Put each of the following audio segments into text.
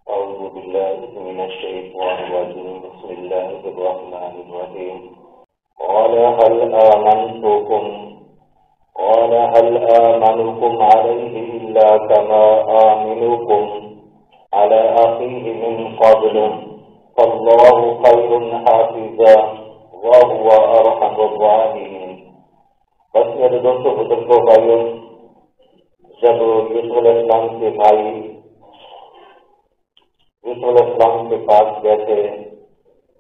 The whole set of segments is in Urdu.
أعوذ بالله من الشيطان الرجيم بسم الله الرحمن الرحيم قال هل آمنكم عليه إلا كما آمنكم على أخيه من قبل فالله خير حافظا وهو أرحم الراحمين. بس میرے دوستوں بزرگوں بھائیوں، جب یوسف علیہ السلام کے بھائی یوسف علیہ السلام کے پاس گئے تھے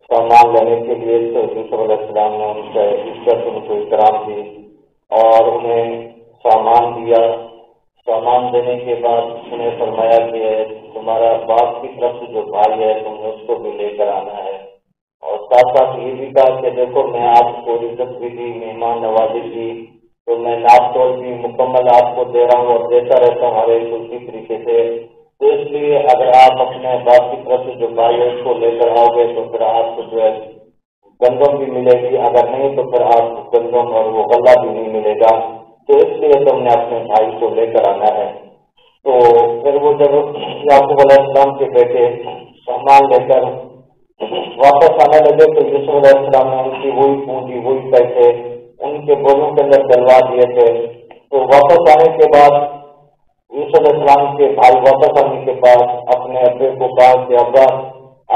سامان لینے کے لیے، تو یوسف علیہ السلام نے ان سے عزت، ان کو احترام دی اور انہیں سامان دیا. سامان دینے کے بعد انہیں فرمایا کہ تمہارا باپ کی طرف سے جو بھائی ہے تم نے اس کو بھی لے کر آنا ہے، اور ساتھ ساتھ یہ بھی کہا کہ دیکھو میں آپ کو عزت بھی دی، مہمان نوازی کی، تو میں ناپ تول بھی مکمل آپ کو دے رہا ہوں اور دیتا رہتا ہوں ہر ایک اسی طریقے سے. تو اس لیے اگر آپ اپنے باپ کی طرف سے جو بھائی ہے اس کو لے کر آؤ گے تو پھر آپ کو جو ہے گندم بھی ملے گی، اگر نہیں تو پھر آپ کو گندم اور وہ غلہ بھی نہیں ملے گا. تو اس لیے تم نے اپنے بھائی کو لے کر آنا ہے. تو پھر وہ جب یعقوب علیہ السلام کے بیٹے سامان لے کر واپس آنے لگے تو یوسف علیہ السلام نے ان کی وہی پونجی، وہی پیسے ان کے بولوں کے اندر ڈلوا دیے تھے. تو واپس آنے کے بعد یوسف علیہ السلام کے بھائی واپس آنے کے بعد اپنے ابے کو کہا کہ ابا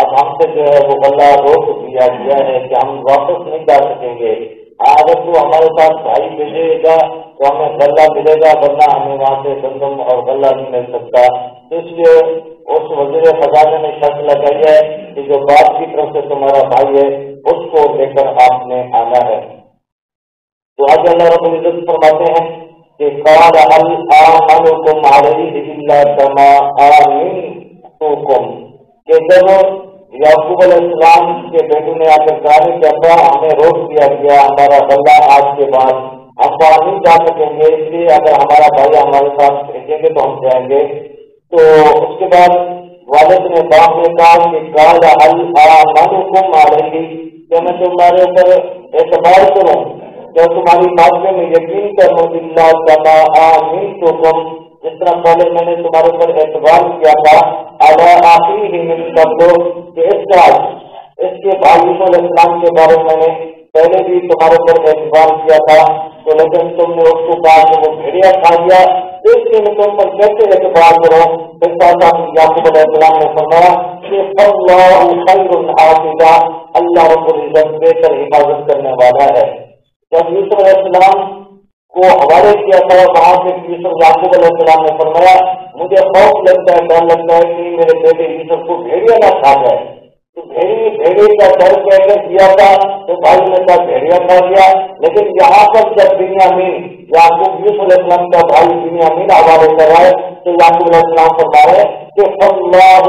اب ہم سے جو ہے وہ غلہ روک دیا گیا ہے کہ ہم واپس نہیں جا سکیں گے. اگر تو ہمارے پاس بھائی بھیجے گا تو ہمیں غلہ ملے گا، ورنہ ہمیں وہاں سے گندم اور غلہ نہیں مل سکتا. اس لیے اس وزیر خزانہ نے شرط لگائی ہے کہ جو باپ کی طرف سے تمہارا بھائی ہے اس کو لے کر آپ نے آنا ہے. تو آج اللہ رب العزت فرماتے ہیں کہ قال هل آمنكم عليه إلا كما آمنتكم، کہ جب یعقوب علیہ السلام کے بیٹوں نے آ کر کہا کہ ابا ہمیں روک دیا گیا، ہمارا غلہ آج کے بعد ہم وہاں نہیں جا سکیں گے، اس لیے اگر ہمارا بھائی ہمارے ساتھ بھیجیں گے تو ہم جائیں گے. تو اس کے بعد والد نے باپ نے کہا کہ قال هل آمنكم عليه، کہ میں تمہارے اوپر اعتبار کروں، جب تمہاری بات میں یقین کروں، اللہ کما آمنتکم، جس طرح پہلے میں نے تمہارے اوپر اعتبار کیا تھا، علی اخیہ من قبل، کہ اس کے بھائی یوسف علیہ السلام کے بارے میں نے پہلے بھی تمہارے اوپر اعتبار کیا تھا، تو لیکن تم نے اس کو کہا کہ وہ بھیڑیا کھا گیا، اس لیے میں تم پر کیسے اعتبار کروں. پھر ساتھ یعقوب علیہ السلام نے فرمایا کہ اللہ خیر حافظا، اللہ رب العزت بہتر حفاظت کرنے والا ہے. جب یوسف علیہ السلام کو حوالے کیا تھا وہاں سے یعقوب علیہ السلام نے فرمایا مجھے خوف لگتا ہے، ڈر لگتا ہے کہ میرے بیٹے یوسف کو بھیڑیا نہ کھا جائے. تو بھیڑے کا ڈر کہہ کر دیا تھا تو بھائی نے کہا بھیڑیا کھا گیا. لیکن یہاں پر جب بنیامین یعقوب یوسف علیہ السلام کا بھائی بنیامین حوالے کرائے تو یعقوب علیہ السلام فرمائے کہ اللہ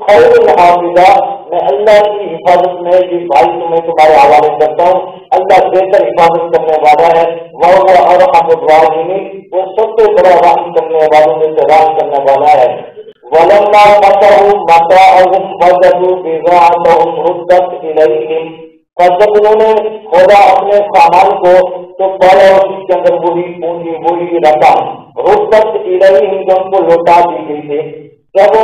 خیر حافظا، میں اللہ کی حفاظت میں یہ بھائی تمہیں تمہارے حوالے کرتا ہوں، اللہ بہتر حفاظت کرنے والا ہے. وہ ارحم الراحمین، وہ سب سے بڑا رحم کرنے والوں میں سے رحم کرنے والا ہے. ولما فتحوا متاعهم وجدوا بضاعتهم ردت إليهم، پر جب انہوں نے کھولا اپنے سامان کو تو پایا اس کے اندر وہی پونجی، وہی رقم ردت إليهم جو ان کو لوٹا دی گئی تھی. جب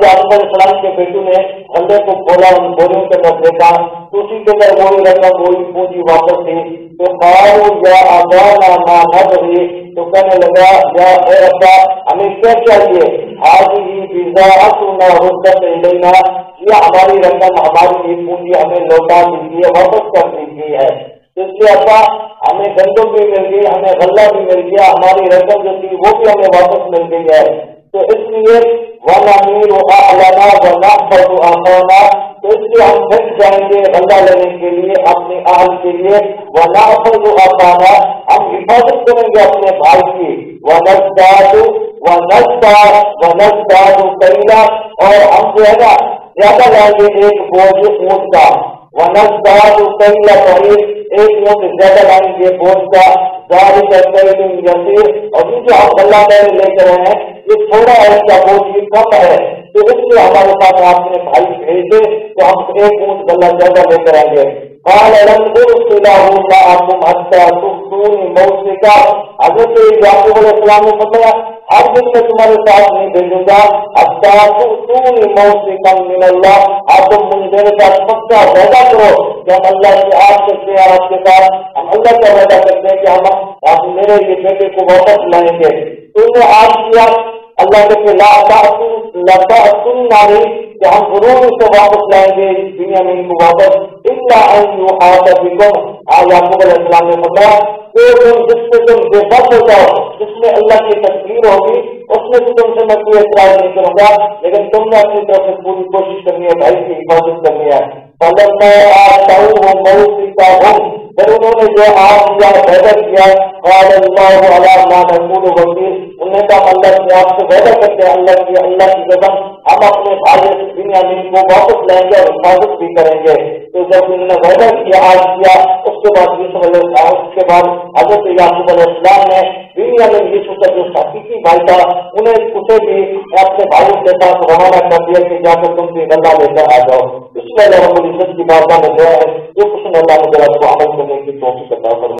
یعقوب علیہ السلام کے بیٹوں نے غلے کو کھولا، ان بوریوں کے اندر دیکھا تو اسی کے اندر وہی رقم، وہی پونجی واپس تھی. تو قالوا یا ابانا ما نبغي، تو کہنے لگا یا اے ابا ہمیں کیا چاہیے، هذه بضاعتنا ردت إلينا، یہ ہماری رقم، ہماری یہ پونجی ہمیں لوٹا دیجیے، واپس کر دیجیے ہے. اس لیے ابا ہمیں گندم بھی مل گئی، ہمیں غلہ بھی مل گیا، ہماری رقم جو تھی وہ بھی ہمیں واپس مل گئی ہے. تو اس لیے وَنَمِيرُ أَهْلَنَا وَنَحْفَظُ أَخَانَا، تو اس لیے ہم پھر جائیں گے غلہ لینے کے لیے اپنے اہل کے لیے، وَنَحْفَظُ أَخَانَا، ہم حفاظت کریں گے اپنے بھائی کی، وَنَزْدَادُ كَيْلًا، اور ہم جو ہے نا زیادہ لائیں گے ایک بوجھ اونٹ کا، وَنَزْدَادُ كَيْلَ بَعِيرٍ، ایک اونٹ زیادہ لائیں گے بوجھ کا، ذَلِكَ كَيْلٌ يَسِيرٌ، اور یہ جو ہم غلہ لے کر ہیں یہ تھوڑا ہے، کیا بوجھ یہ کم ہے، تو اس لیے ہمارے پاس اپنے بھائی بھیجے تو ہم ایک اونٹ غلہ زیادہ لے کر آئیں گے. قال لن ارسله معكم حتى تؤتوني موثقا. حضرت یعقوب علیہ السلام نے فرمایا ہر دن میں تمہارے ساتھ نہیں بھیجوں گا حتى تؤتوني موثقا من اللہ. آپ تم مجھے میرے ساتھ پکا وعدہ کرو کہ ہم اللہ سے آپ کرتے ہیں آپ کے ساتھ ہم اللہ کا وعدہ کرتے ہیں کہ ہم میرے یہ بیٹے کو واپس لائیں گے. تم نے آج کیا اللہ کے ناری کہ ہم ضرور اس کو واپس لائیں گے دنیا میں ان کو واپس. یعقوب علیہ السلام نے بتایا کہ جس سے تم بے بس ہو جاؤ جس میں اللہ کی تقدیر ہوگی اس میں سے تم سے میں کوئی اعتراض نہیں کروں گا لیکن تم نے اپنی طرف سے پوری کوشش کرنی ہے بھائی کی حفاظت کرنی ہے. پھر انہوں نے جو آپ کیا وعدہ کیا انہوں نے کہا اللہ سے آپ سے وعدہ کرتے ہیں اللہ کی قسم ہم اپنے بھائی دنیا میں کو واپس لائیں گے اور حفاظت بھی کریں گے. تو جب انہوں نے وعدہ کیا آج کیا اس کے بعد یوسف علیہ السلام اس کے بعد حضرت یعقوب علیہ السلام نے دنیا میں یوسف کا جو حقیقی بھائی تھا انہیں اسے بھی اپنے بھائی کے ساتھ روانہ کر دیا کہ جا کر تم بھی غلہ لے کر آ جاؤ. اس میں رب العزت کی بات ہے جو کچھ اللہ نے کو عمل کرنے کی توفیق عطا فرمائے.